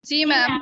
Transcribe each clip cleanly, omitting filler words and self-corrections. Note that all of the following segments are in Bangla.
जी मैम।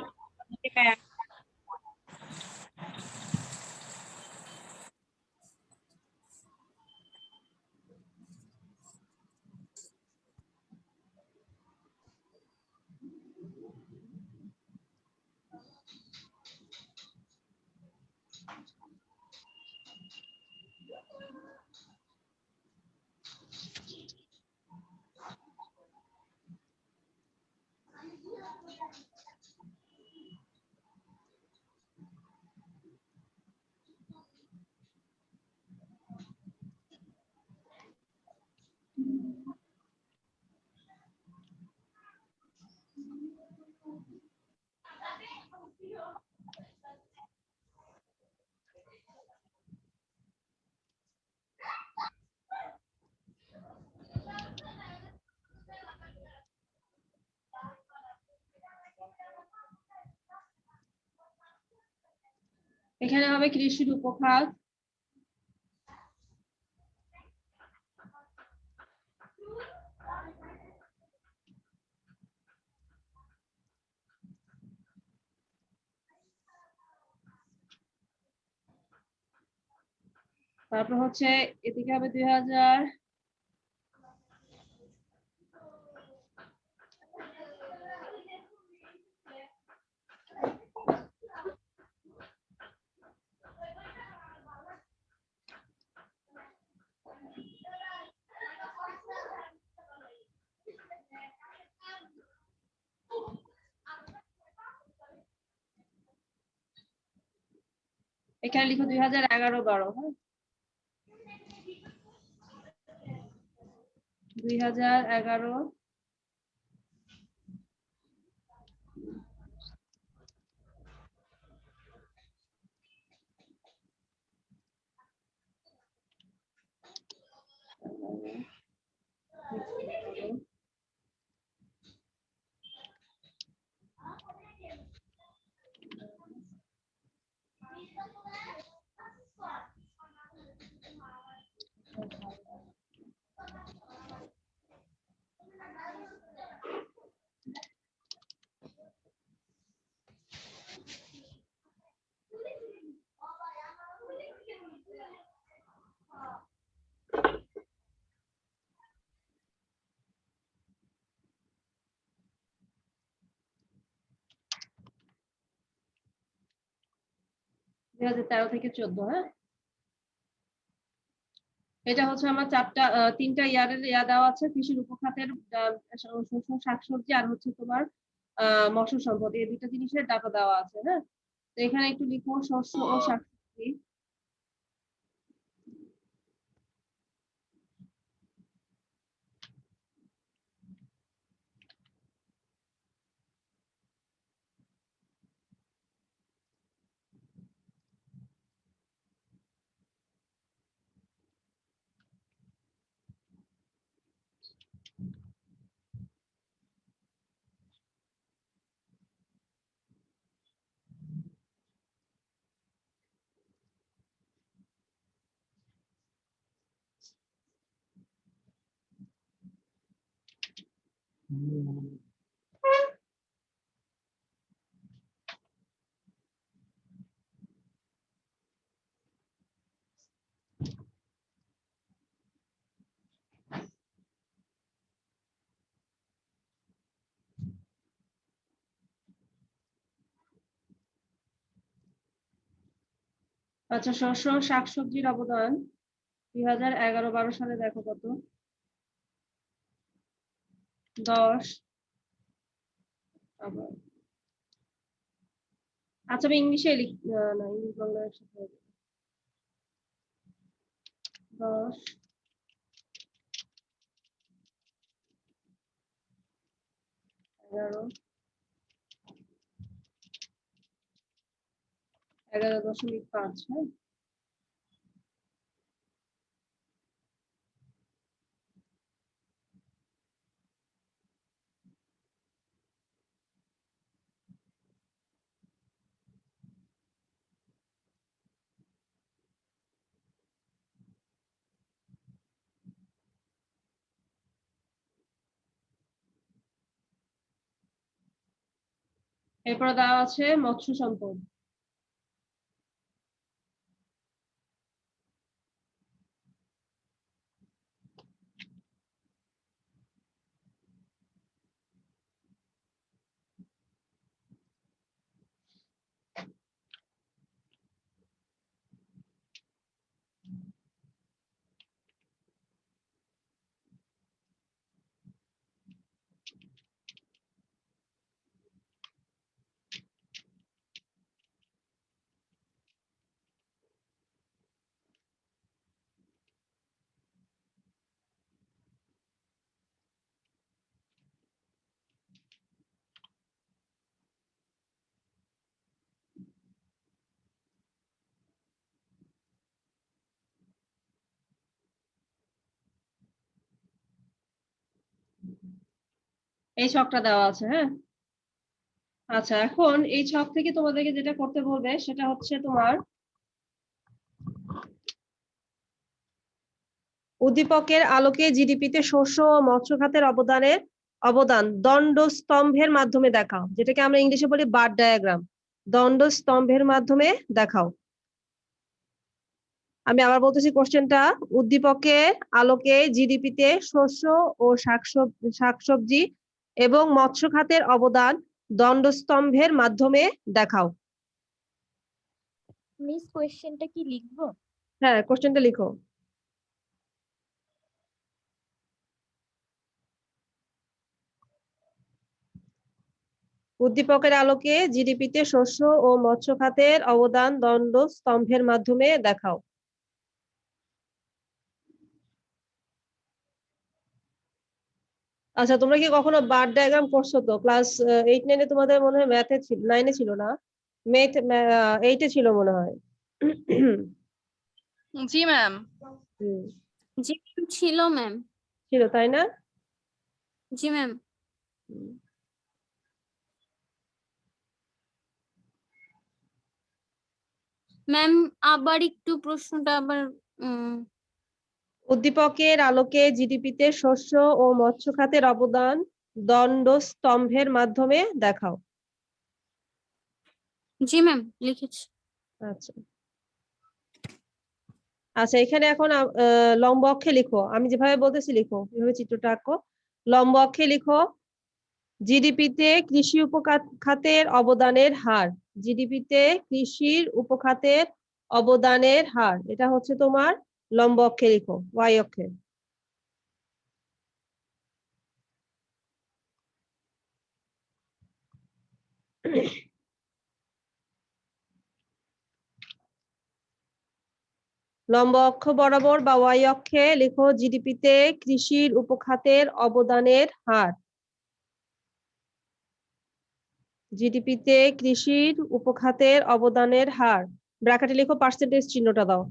এখানে হবে কৃষির উপখাত। তারপর হচ্ছে এদিকে হবে 2000। এখানে লিখো 2011-12। হ্যাঁ, 2011। দুই 2013 থেকে 14। হ্যাঁ, এটা হচ্ছে আমার তিনটা ইয়ারের দেওয়া আছে। কৃষির উপখাতের শস্য শাকসবজি আর হচ্ছে তোমার মৎস্য সম্পদ, এই দুইটা জিনিসের ডাটা দেওয়া আছে। হ্যাঁ, তো এখানে একটু লিখো শস্য ও শাকসবজি। আচ্ছা, শস্য ও শাকসবজির অবদান 2011-12 সালে দেখো কত, 10। আবার আচ্ছা, আমি ইংলিশে না, ইংলিশ বাংলা একসাথে হবে। 10, 11, 11.5। হ্যাঁ, এরপরে দেওয়া আছে মৎস্য সম্পদ। এই ছকটা দেওয়া আছে, হ্যাঁ। আচ্ছা, এখন এই ছক থেকে তোমাদেরকে যেটা করতে বলবে সেটা হচ্ছে তোমার উদ্দীপকের আলোকে জিডিপিতে শস্য ও মৎস্য খাতের অবদান দণ্ডস্তম্ভের মাধ্যমে দেখাও, যেটাকে আমরা ইংলিশে বলি বার ডায়াগ্রাম। দণ্ডস্তম্ভের মাধ্যমে দেখাও। আমি আবার বলতেছি কোশ্চেনটা, উদ্দীপকের আলোকে জিডিপিতে শস্য ও শাকসবজি এবং মৎস্য খাতের অবদান দণ্ডস্তম্ভের মাধ্যমে দেখাও। মিস কোশ্চেনটা কি লিখবো? হ্যাঁ, কোশ্চেনটা লিখো। উদ্দীপকের আলোকে জিডিপিতে শস্য ও মৎস্য খাতের অবদান দণ্ডস্তম্ভের মাধ্যমে দেখাও। আচ্ছা, তোমরা কি কখনো বার ডায়াগ্রাম করছো? তো ক্লাস 8-9 তোমাদের মনে হয় ম্যাথে ছিল, 9 ছিল না, ম্যাথ 8 ছিল মনে হয়। জি ম্যাম। জি ছিল ম্যাম। ছিল, তাই না? জি ম্যাম। ম্যাম আবার একটু প্রশ্নটা আবার উদ্দীপকের আলোকে জিডিপিতে শস্য ও মৎস্য খাতের অবদান দণ্ডস্তম্ভের মাধ্যমে দেখাও। জি ম্যাম লিখেছি। আচ্ছা আচ্ছা, এখানে এখন লম্ব অক্ষে লিখো, আমি যেভাবে বলতেছি লিখো, এভাবে চিত্রটা আঁকো। লম্ব অক্ষে লিখো জিডিপিতে কৃষি উপখাতের অবদানের হার। জিডিপিতে কৃষির উপখাতের অবদানের হার, এটা হচ্ছে তোমার লম্ব অক্ষে লিখো, ওয়াই অক্ষে। লম্ব অক্ষ বরাবর বা ওয়াই অক্ষে লিখো জিডিপিতে কৃষির উপখাতের অবদানের হার। জিডিপিতে কৃষির উপখাতের অবদানের হার, ব্র্যাকেটে লিখো, পার্সেন্টেজ চিহ্নটা দাও,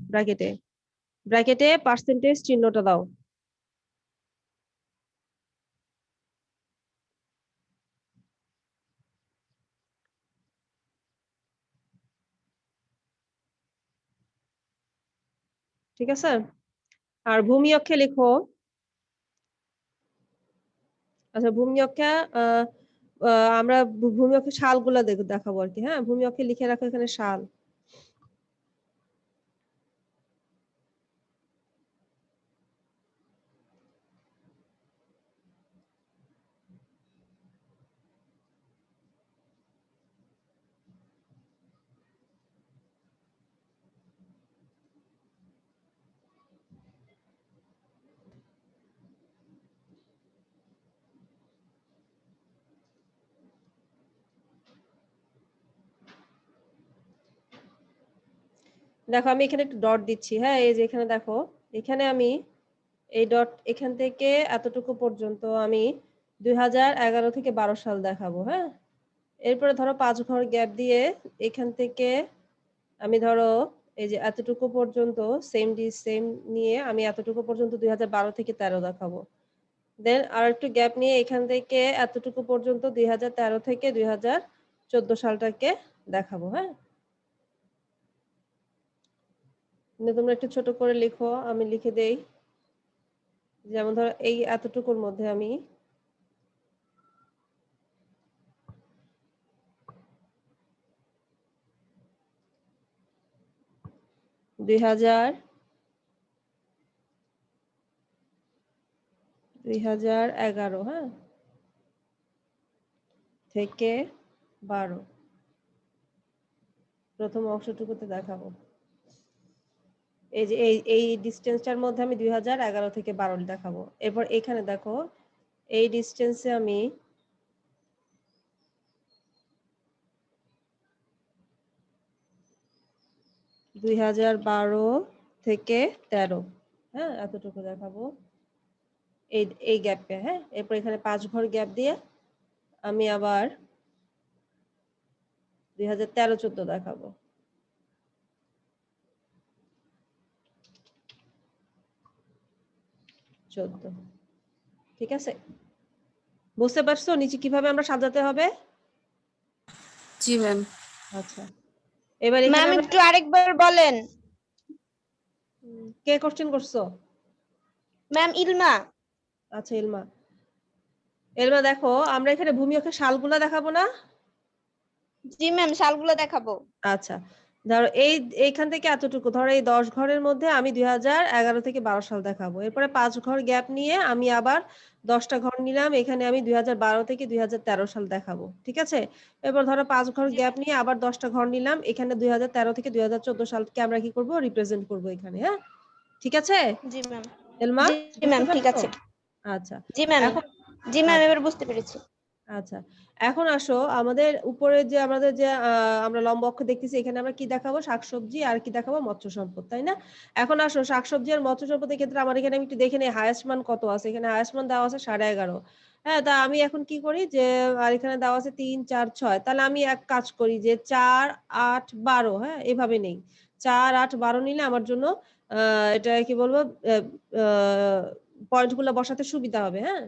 ব্র্যাকেটে পার্সেন্টেজ চিহ্নটা দাও। ঠিক আছে? আর ভূমি অক্ষে লিখো, আচ্ছা ভূমি অক্ষে আমরা ভূমি অক্ষে সালগুলা দেখাবো আর কি। হ্যাঁ, ভূমি অক্ষে লিখে রাখো এখানে সাল। দেখো আমি এখানে একটু ডট দিচ্ছি, হ্যাঁ, এই যে এখানে দেখো, এখানে আমি এই ডট এখান থেকে এতটুকু পর্যন্ত আমি 2011 থেকে 12 সাল দেখাবো। হ্যাঁ, এরপরে ধরো 5 ঘর গ্যাপ দিয়ে এখান থেকে আমি ধরো এই যে এতটুকু পর্যন্ত সেম নিয়ে আমি এতটুকু পর্যন্ত 2012 থেকে 13 দেখাবো। দেন আর একটু গ্যাপ নিয়ে এখান থেকে এতটুকু পর্যন্ত 2013 থেকে 2014 সালটাকে দেখাবো। হ্যাঁ, তোমরা একটু ছোট করে লিখো, আমি লিখে দেই। যেমন ধরো এই এতটুকুর মধ্যে আমি 2011, হ্যাঁ, থেকে 12 প্রথম অংশটুকুতে দেখাবো। এই যে এই ডিস্টেন্সটার মধ্যে আমি 2011 থেকে 12 দেখাবো। এরপর এখানে দেখো এই ডিস্টেন্সে আমি 2012 থেকে 13, হ্যাঁ, এতটুকু দেখাবো এই গ্যাপে, হ্যাঁ। এরপর এখানে 5 ঘর গ্যাপ দিয়ে আমি আবার 2013-14 দেখাবো। ঠিক আছে, বুঝতে পারছো নিচে কিভাবে আমরা সাজাতে হবে? জি ম্যাম। আচ্ছা, এবার এখানে ম্যাম আমরা একটু আরেকবার বলেন। কে কোশ্চেন করছো? ম্যাম ইলমা। আচ্ছা, ইলমা দেখো আমরা এখানে ভূমি অক্ষের সালগুলা দেখাবো না? জি ম্যাম সালগুলো দেখাবো। আচ্ছা, ধরো এইখান থেকে এতটুকু, ধরো এই 10 ঘরের মধ্যে আমি 2011 থেকে 12 সাল দেখাবো। এরপরে 5 ঘর গ্যাপ নিয়ে আমি আবার 10টা ঘর নিলাম, এখানে আমি 2012 থেকে 2013 সাল দেখাবো। ঠিক আছে, এবার ধরো 5 ঘর গ্যাপ নিয়ে আবার 10টা ঘর নিলাম, এখানে 2013 থেকে 2014 সালকে আমরা কি করব, রিপ্রেজেন্ট করব এখানে, হ্যাঁ। ঠিক আছে জি ম্যাম। এলমা, জি ম্যাম ঠিক আছে। আচ্ছা, জি ম্যাম। এখন জি ম্যাম এবার বুঝতে পেরেছি। আচ্ছা, এখন আসো আমাদের উপরে যে আমাদের যে আমরা লম্ব অক্ষ দেখতেছি, এখানে আমরা কি দেখাবো, শাকসবজি আর কি দেখাবো, মৎস্য সম্পদ, তাই না? এখন আসো শাকসবজি আর মৎস্য সম্পদের ক্ষেত্রে আমার এখানে আমি একটু দেখে নেই হায়েস্ট মান কত আছে। এখানে হায়েস্ট মান দেওয়া আছে 11.5, হ্যাঁ। তা আমি এখন কি করি যে, আর এখানে দেওয়া আছে 3, 4, 6, তাহলে আমি এক কাজ করি যে 4, 8, 12, হ্যাঁ, এভাবে নেই। 4, 8, 12 নিলে আমার জন্য এটা কি বলবো, পয়েন্ট গুলো বসাতে সুবিধা হবে, হ্যাঁ।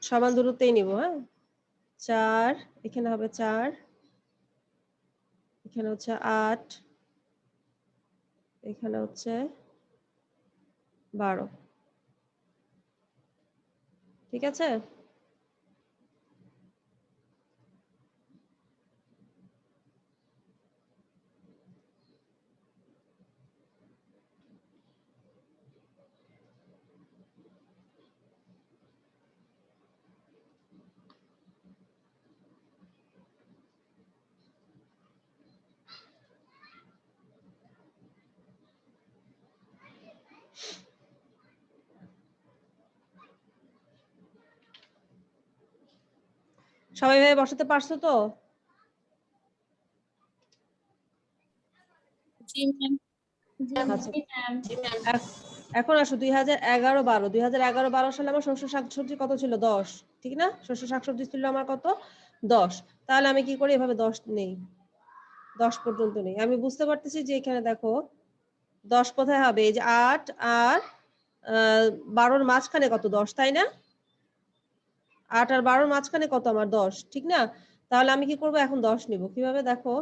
সমান দূরত্বেই নিব, হ্যাঁ। 4, এখানে হবে 4, এখানে হচ্ছে 8, এখানে হচ্ছে 12, ঠিক আছে। সবাই ভাবে বসাতে পারছো তো? জি ম্যাম। আচ্ছা, এখন আসো 2011-12, 2011-12 সালে আমার শস্য শাকসবজি কত ছিল, 10, ঠিক না? শস্য শাকসবজি ছিল আমার কত, 10। তাহলে আমি কি করি, এভাবে 10 নেই, 10 পর্যন্ত নেই। আমি বুঝতে পারতেছি যে এখানে দেখো 10 কোথায় হবে, এই যে 8 আর 12-র মাঝখানে কত, 10, তাই না? 8 আর 12-র মাঝখানে কত আমার, 10, ঠিক না? তাহলে আমি কি করব, এখন 10 নিব, কিভাবে দেখো।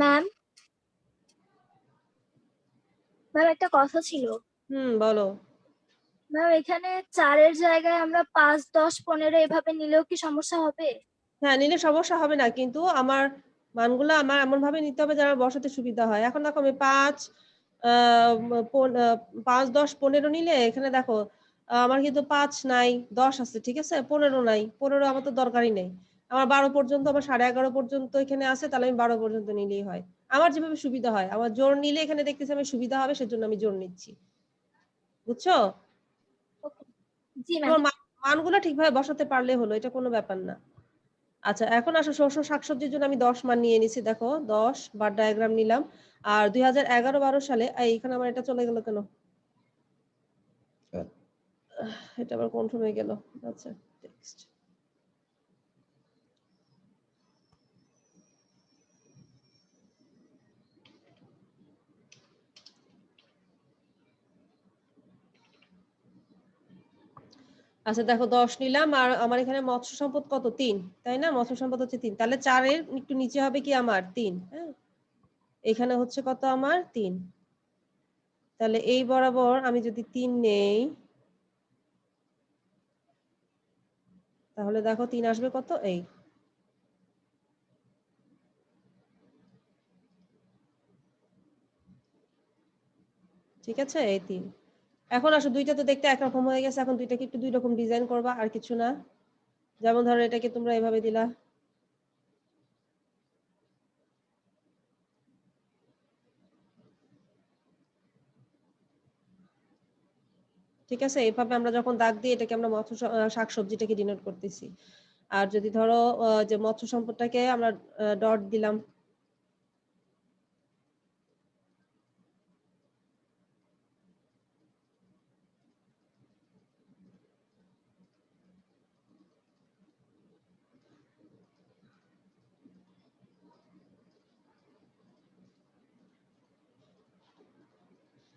ম্যাম একটা কথা ছিল। বলো। ম্যাম এখানে 4-এর জায়গায় আমরা 5, 10, 15 এভাবে নিলেও কি সমস্যা হবে? হ্যাঁ, নিলে সমস্যা হবে না, কিন্তু আমার মানগুলো আমার এমন ভাবে নিতে হবে যেন বসাতে সুবিধা হয়। এখন দেখো আমি 5, 5, 10, 15 নিলে এখানে দেখো আমার কিন্তু 5 নাই, 10 আছে, ঠিক আছে, 15 নাই, 15 আমার তো দরকারই নেই। আমার 12 পর্যন্ত, আমার 11.5 পর্যন্ত এখানে আছে, তাহলে আমি 12 পর্যন্ত নিলেই হয়। আমার যেভাবে সুবিধা হয়, আমার জোর নিলে এখানে দেখতেছি আমি সুবিধা হবে, সেজন্য আমি জোর নিচ্ছি, বুঝছো? জি ম্যাম। তোমার মানগুলো ঠিকভাবে বসাতে পারলে হলো, এটা কোনো ব্যাপার না। আচ্ছা, এখন আসো শস্য শাকসবজির জন্য আমি 10 মান নিয়ে নিছি, দেখো 10 বার ডায়াগ্রাম নিলাম। আর 2011-12 সালে এখানে আমার এটা চলে গেল কেন, এটা আবার কোন সময় গেল, আচ্ছা টেক্সট। আচ্ছা দেখো 10 নিলাম আর আমার এখানে মৎস্য সম্পদ কত 3, তাই না? মৎস্য সম্পদ হচ্ছে 3, তাহলে 4 এর একটু নিচে হবে কি আমার 3, হ্যাঁ? এখানে হচ্ছে কত আমার 3, তাহলে এই বরাবর আমি যদি 3 নেই তাহলে দেখো 3 আসবে কত, এই ঠিক আছে, এই 3। এখন আসো দুইটা তো দেখতে একরকম হয়ে গেছে, এখন দুইটাকে একটু দুই রকম ডিজাইন করবা, আর কিছু না। যেমন ধরো এটাকে তোমরা এভাবে দিলা, ঠিক আছে? এইভাবে আমরা যখন দাগ দিই এটাকে আমরা মৎস্য শাকসবজিটাকে ডিনোট করতেছি। আর যদি ধরো যে মৎস্য সম্পদটাকে আমরা ডট দিলাম,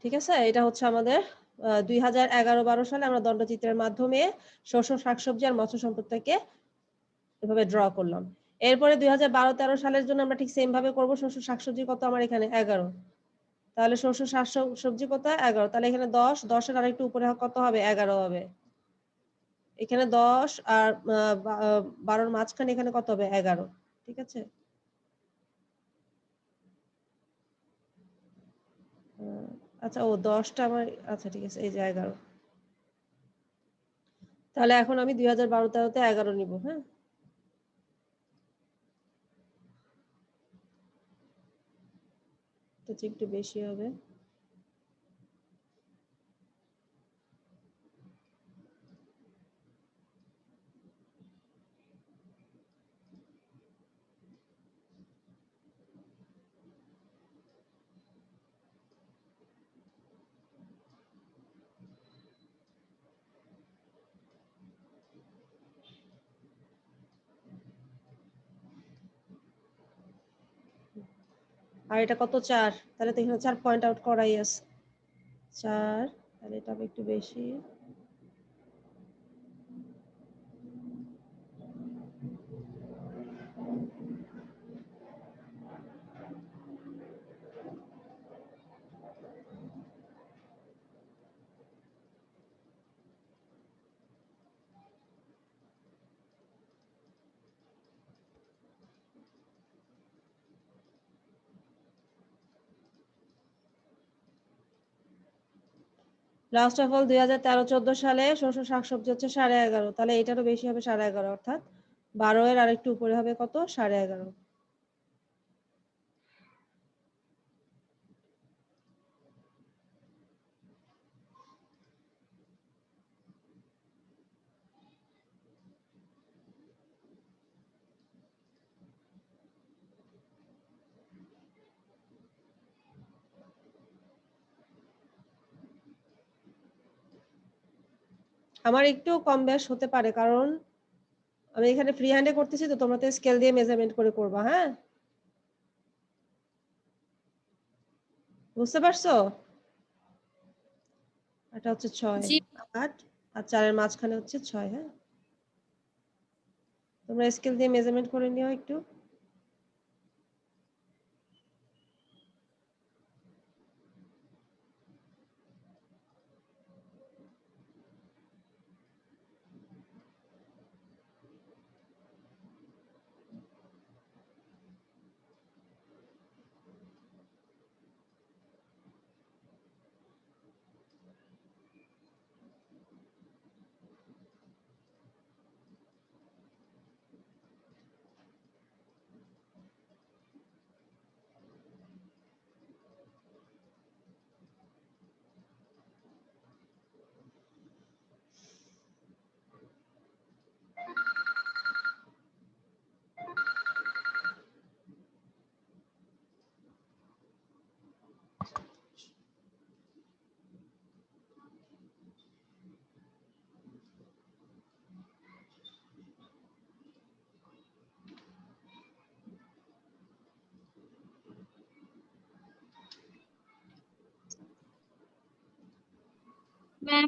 ঠিক আছে? এটা হচ্ছে আমাদের 2011-12 সালে আমরা দণ্ডচিত্রের মাধ্যমে শস্য শাকসবজি আর মৎস্য সম্পদটাকে এভাবে ড্র করলাম। এরপরে 2012-13 সালের জন্য আমরা ঠিক সেম ভাবে করব। শস্য শাকসবজি কত আমার এখানে 11, তাহলে শস্য শাকসবজি কত 11, তাহলে এখানে 10 এর আরেকটু উপরে কত হবে 11 হবে। এখানে 10 আর 12-র মাঝখানে এখানে কত হবে 11, ঠিক আছে? আচ্ছা ও 10টা আমার, আচ্ছা ঠিক আছে, এই যে 11। তাহলে এখন আমি 2012-13-তে 11 নিব, হ্যাঁ? এটা একটু বেশি হবে। আর এটা কত 4, তাহলে তো এখানে 4 পয়েন্ট আউট করাই আছে 4, তাহলে এটা হবে একটু বেশি। লাস্ট অফ অল 2013-14 সালে শস্য শাকসবজি হচ্ছে 11.5, তাহলে এটারও বেশি হবে 11.5, অর্থাৎ 12 এর আরেকটু উপরে হবে কত 11.5। আমার একটু কম বেশ হতে পারে, কারণ আমি এখানে ফ্রি হ্যান্ডে করতেছি, তো তোমরা তো স্কেল দিয়ে মেজারমেন্ট করে করবা, হ্যাঁ? বুঝতে পারছো? এটা হচ্ছে 6, জি 8 আর 4-এর মাঝখানে হচ্ছে 6, হ্যাঁ? তোমরা স্কেল দিয়ে মেজারমেন্ট করে নিও একটু। ম্যাম,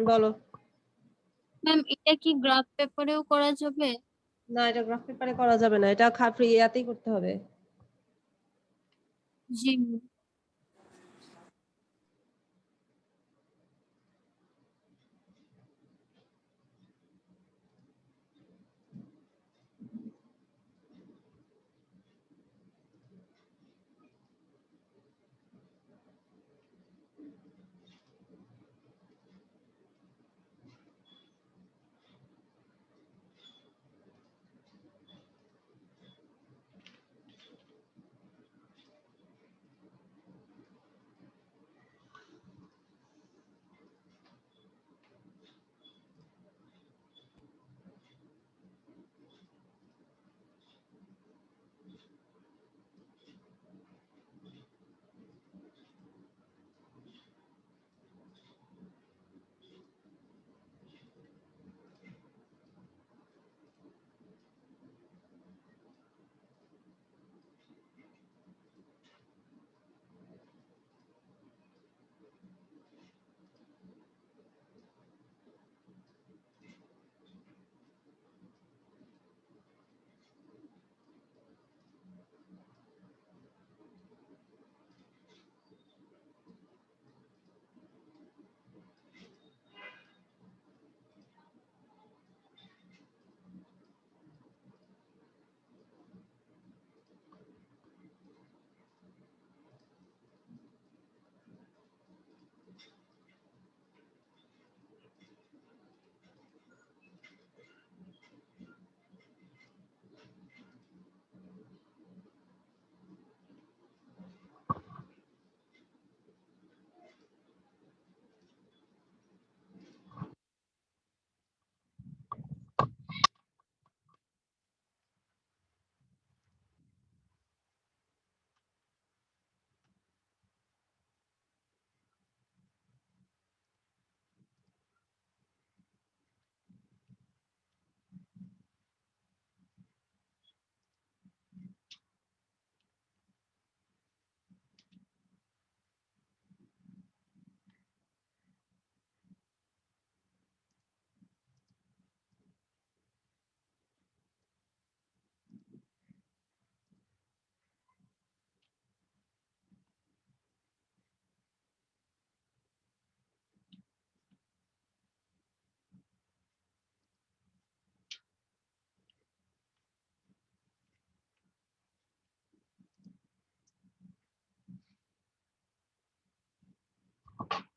বলো। ম্যাম এটা কি গ্রাফ পেপারেও করা যাবে? না, এটা গ্রাফ পেপারে করা যাবে না, এটা ফ্রি ইয়াতেই করতে হবে। জি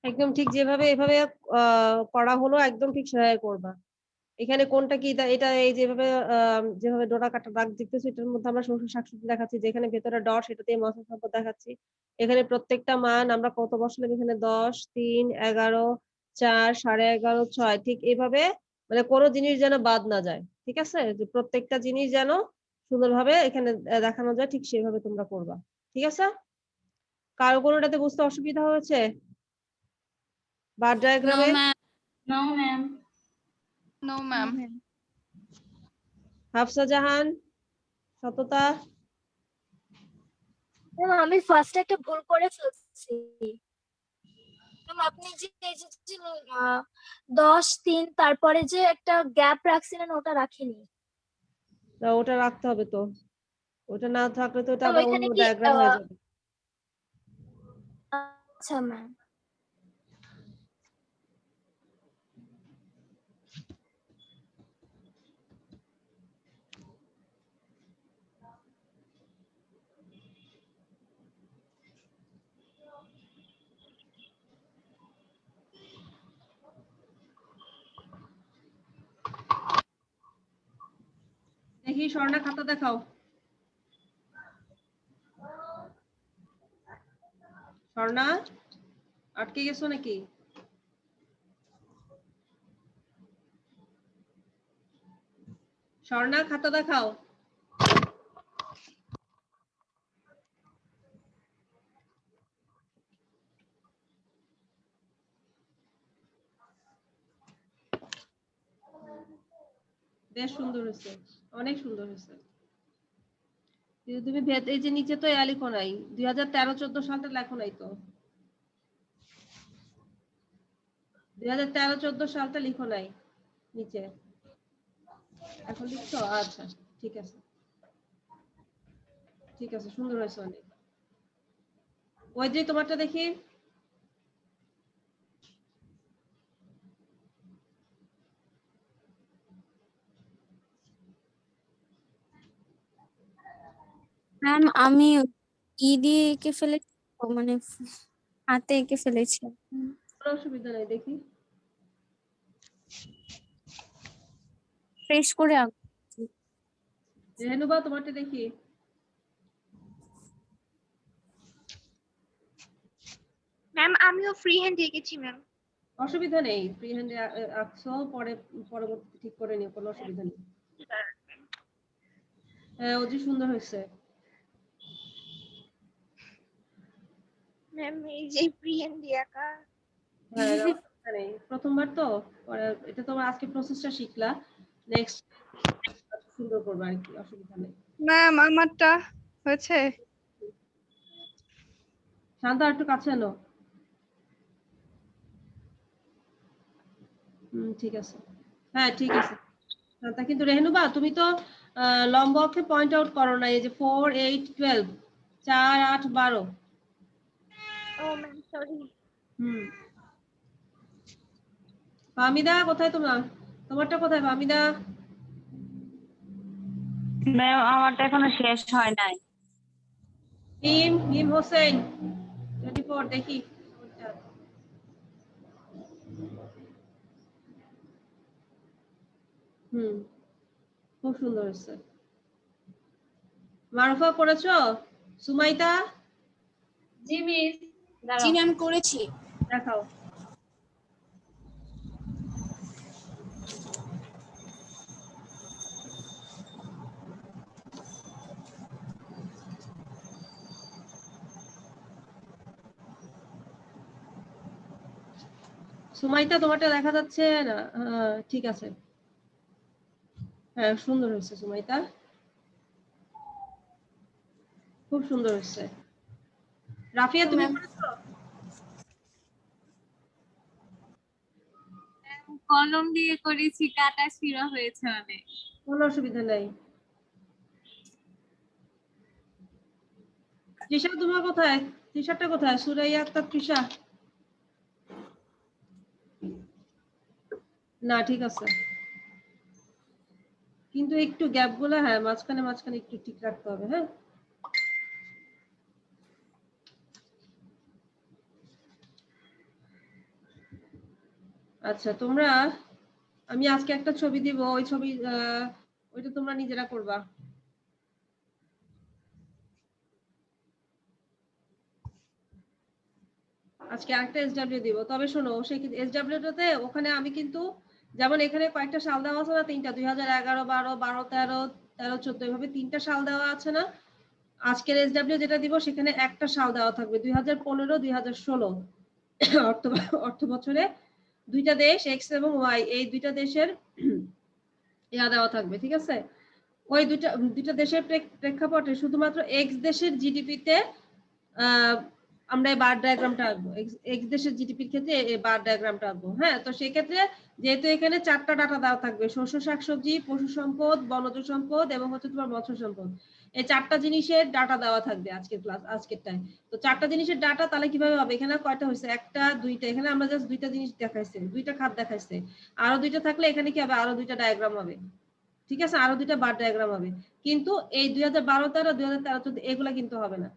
একদম ঠিক যেভাবে এভাবে করা হলো একদম ঠিক সেভাবে করবা। এখানে কোনটা কি এটা এই যেভাবে যেভাবে ডোরা কাটা দাগ দেখতেছো এটার মধ্যে আমরা সরষে শাকসবজি দেখাচ্ছি, যেখানে ভেতরে ডট সেটাতে মশলা সম্পদ দেখাচ্ছি। এখানে প্রত্যেকটা মান আমরা কত বসালাম, এখানে 10, 3, 11, 4, 11.5, 6, ঠিক এইভাবে, মানে কোনো জিনিস যেন বাদ না যায়, ঠিক আছে, যে প্রত্যেকটা জিনিস যেন সুন্দরভাবে এখানে দেখানো যায়, ঠিক সেভাবে তোমরা করবা, ঠিক আছে। কারো কোনোটাতে বুঝতে অসুবিধা হয়েছে বার নো ডায়াগ্রামে? Ma'am. No ma'am. No ma'am. Hafsa Jahan, সততা? ম্যাম আমি ফার্স্টে একটা ভুল করে ফেলছি। ম্যাম আপনি যে এই যে 10, 3 তারপরে যে একটা গ্যাপ রাখছিলেন ওটা রাখিনি। না, ওটা রাখতে হবে তো, ওটা না থাকলে তো এটা ম্যাম আবার ওইখানে অন্য কি ডায়াগ্রাম হয়ে যাবে। আচ্ছা ম্যাম। দেখি স্বর্ণা খাতা দেখাও। স্বর্ণা, আটকে গেছো নাকি? স্বর্ণা খাতা দেখাও। বেশ সুন্দর হয়েছে, অনেক সুন্দর হয়েছে। কিন্তু তুমি এই যে নিচে তো এ লিখো নাই, 2013-14 সালটা লেখো নাই তো, 2013-14 সালটা লিখো নাই। নিচে এখন লিখছো? আচ্ছা ঠিক আছে, ঠিক আছে, সুন্দর হয়েছে অনেক। ওই যে তোমারটা দেখি। ম্যাম আমি দিয়ে এঁকে ফেলেছি তো, মানে হাতে এঁকে ফেলেছি। কোনো অসুবিধা নেই, দেখি। ফ্রেশ করে আঁকছি। রেনুবা তোমারটা দেখি। ম্যাম আমিও ফ্রি হ্যান্ড এঁকেছি ম্যাম। অসুবিধা নেই, ফ্রি হ্যান্ডে আঁকছো, পরে পরবর্তী ঠিক করে নিও, কোনো অসুবিধা নেই। হ্যাঁ অতি সুন্দর হয়েছে। ম্যাম এই যে ফ্রি হ্যান্ড আঁকা। হ্যাঁ অসুবিধা নেই, প্রথমবার তো, পরে এটা তোমার আজকে প্রসেসটা শিখলা, নেক্সট সুন্দর করবে আর কি, অসুবিধা নেই। ম্যাম আমারটা হয়েছে? শান্ত একটু কাছে এলো। ঠিক আছে, হ্যাঁ ঠিক আছে শান্তা। কিন্তু রেহনুবা তুমি তো লম্ব অক্ষে পয়েন্ট আউট করো না, এই যে 4 8 12 4 8 12। ও ম্যাম সরি। ফাহমিদা কোথায় তোমারটা কোথায় ফাহমিদা? ম্যাম আমারটা এখনো শেষ হয় নাই। হিম হোসেন 24 দেখি। খুব সুন্দর হয়েছে। মারুফা করেছো? সুমাইতা? জি মিস। জি ম্যাম করেছি। দেখাও। সুমাইতা তোমারটা দেখা যাচ্ছে না? ঠিক আছে, হ্যাঁ সুন্দর হয়েছে সুমাইতা, খুব সুন্দর হয়েছে। রাফিয়া তুমি করেছো? কলম দিয়ে করেছি, কাটা ছিঁড়া হয়েছে অনেক। কোনো অসুবিধা নাই। তৃষা তোমার কোথায়? তৃষাটা কোথায়? সুরাইয়া আক্তার তৃষা? না ঠিক আছে, কিন্তু একটু গ্যাপ গুলো, হ্যাঁ মাঝখানে মাঝখানে একটু ঠিক রাখতে হবে। হ্যাঁ আচ্ছা তোমরা, আমি আজকে একটা ছবি দিব, ওই ছবি ওইটা তোমরা নিজেরা করবা। আজকে আরেকটা এসডব্লিউ দিব, তবে শোনো সেই এসডব্লিউটাতে ওখানে আমি কিন্তু, যেমন এখানে কয়েকটা সাল দেওয়া আছে না, তিনটা, 2011 12 12 13 13 14, এভাবে তিনটা সাল দেওয়া আছে না। আজকের এসডব্লিউ যেটা দিব সেখানে একটা সাল দেওয়া থাকবে, 2015 2016 অর্থ বছরে দুইটা দেশ এক্স এবং ওয়াই, এই দুইটা দেশের ইয়া দেওয়া থাকবে, ঠিক আছে? ওই দুইটা দেশের প্রেক্ষাপটে শুধুমাত্র এক্স দেশের জিডিপিতে আমরা এই বার ডায়াগ্রামটা আঁকবো, এক্স দেশের জিডিপির ক্ষেত্রে এই বার ডায়াগ্রামটা আঁকবো। হ্যাঁ তো সেক্ষেত্রে যেহেতু এখানে 4টা ডাটা দেওয়া থাকবে, শস্য শাকসবজি, পশু সম্পদ, বনজ সম্পদ এবং হচ্ছে তোমার মৎস্য সম্পদ, এই 4টা জিনিসের ডাটা দেওয়া থাকবে আজকেরটায়। তো 4টা জিনিসের ডাটা তাহলে কিভাবে হবে? এখানে কয়টা হয়েছে? একটা দুইটা, এখানে আমরা জাস্ট দুইটা জিনিস দেখাইছে, দুইটা খাত দেখাইছে, আরো দুইটা থাকলে এখানে কি হবে? আরো দুইটা ডায়াগ্রাম হবে, ঠিক আছে? আরো দুইটা বার ডায়াগ্রাম হবে। কিন্তু এই 2012 13 2013 14 এগুলা কিন্তু হবে না,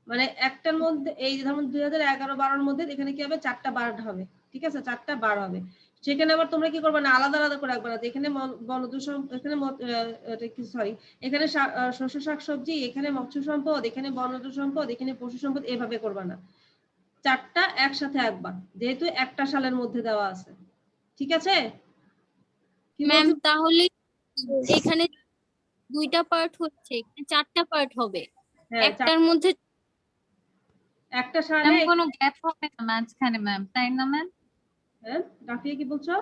মানে একটার মধ্যে, এই যেমন 2011 12 মধ্যে এখানে কি হবে? 4টা বার হবে, ঠিক আছে? 4টা বার হবে। সেখানে আবার তোমরা কি করবে না, আলাদা আলাদা করে রাখবে না, এখানে বনজ এখানে সরি এখানে শস্য শাকসবজি, এখানে মৎস্য সম্পদ, এখানে বনজ সম্পদ, এখানে পশু সম্পদ, এভাবে করবা না, 4টা একসাথে আঁকবা, যেহেতু একটা সালের মধ্যে দেওয়া আছে, ঠিক আছে? ম্যাম তাহলে এখানে দুইটা পার্ট হচ্ছে, এখানে 4টা পার্ট হবে, হ্যাঁ একটার মধ্যে একটা সালে কোনো গ্যাপ হবে না মাঝখানে ম্যাম, তাই না ম্যাম? হ্যাঁ রাফিয়া কি বলছো?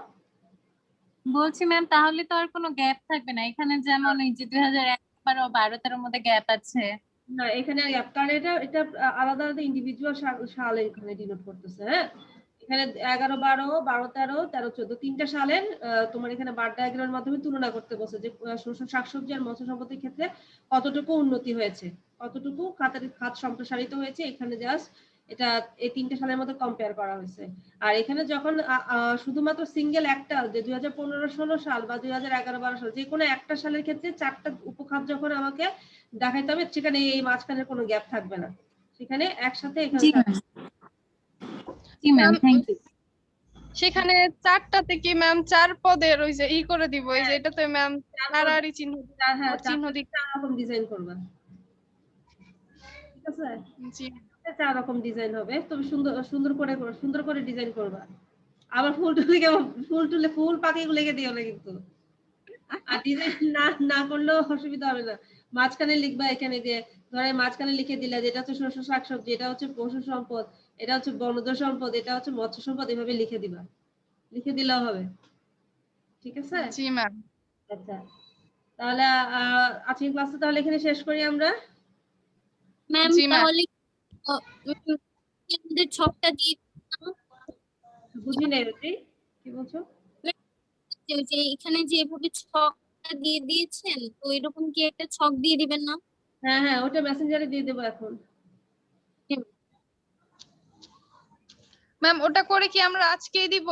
বলছি ম্যাম তাহলে তো আর কোনো গ্যাপ থাকবে না, এখানে যেমন এই যে 2011 12 13 মধ্যে গ্যাপ আছে। না এখানে কারণ এটা এটা আলাদা আলাদা ইন্ডিভিজুয়াল সাল এখানে ডিনোট করতেছে। হ্যাঁ এখানে 11, 12, 12, 13, 13, 14 তিনটা সালের তোমার এখানে বার ডায়াগ্রামের মাধ্যমে তুলনা করতে বলছে যে শস্য শাকসবজি আর মৎস্য সম্পদের ক্ষেত্রে কতটুকু উন্নতি হয়েছে, কতটুকু খাত সম্প্রসারিত হয়েছে। এখানে জাস্ট এটা এই তিনটা সালের মধ্যে কম্পেয়ার করা হয়েছে। আর এখানে যখন শুধুমাত্র সিঙ্গেল একটা যে 2015-16 সাল বা 2011-12 সাল যে কোনো একটা সালের ক্ষেত্রে 4টা উপখাত যখন আমাকে দেখাইতে হবে, সেখানে এই মাঝখানের কোনো গ্যাপ থাকবে না, সেখানে একসাথে এখানে জি ম্যাম, জি ম্যাম, থ্যাংক ইউ। সেখানে 4টাতে কি ম্যাম 4 পদের ওই যে করে দিব, এই যে এটাতে ম্যাম আড়াআড়ি চিহ্ন হ্যাঁ চিহ্ন দিক। 4 রকম ডিজাইন করবা, ঠিক আছে? জি 4 রকম ডিজাইন হবে, তুমি সুন্দর করে ডিজাইন করবা। আবার ফুল পাখি লেগে দিও না কিন্তু, আর ডিজাইন না করলেও অসুবিধা হবে না। মাঝখানে লিখবা, এখানে যে ধরে মাঝখানে লিখে দিলে যেটা হচ্ছে শস্য শাকসবজি, এটা হচ্ছে পশু সম্পদ, এটা হচ্ছে বনজ সম্পদ, এটা হচ্ছে মৎস্য সম্পদ, এভাবে লিখে দিবা, লিখে দিলেও হবে, ঠিক আছে? জি ম্যাম। আচ্ছা, তাহলে আজকের ক্লাসটা তাহলে এখানে শেষ করি আমরা। ম্যাম জি ম্যাম। তাহলে আমাদের ছকটা দিয়ে বুঝি নাই রুচি, কি বলছো? যে এখানে যেভাবে ছকটা দিয়ে দিয়েছেন, তো এরকম কি একটা ছক দিয়ে দিবেন না? হ্যাঁ ওটা মেসেঞ্জারে দিয়ে দেবো এখন। ম্যাম ওটা করে কি আমরা আজকেই দিব?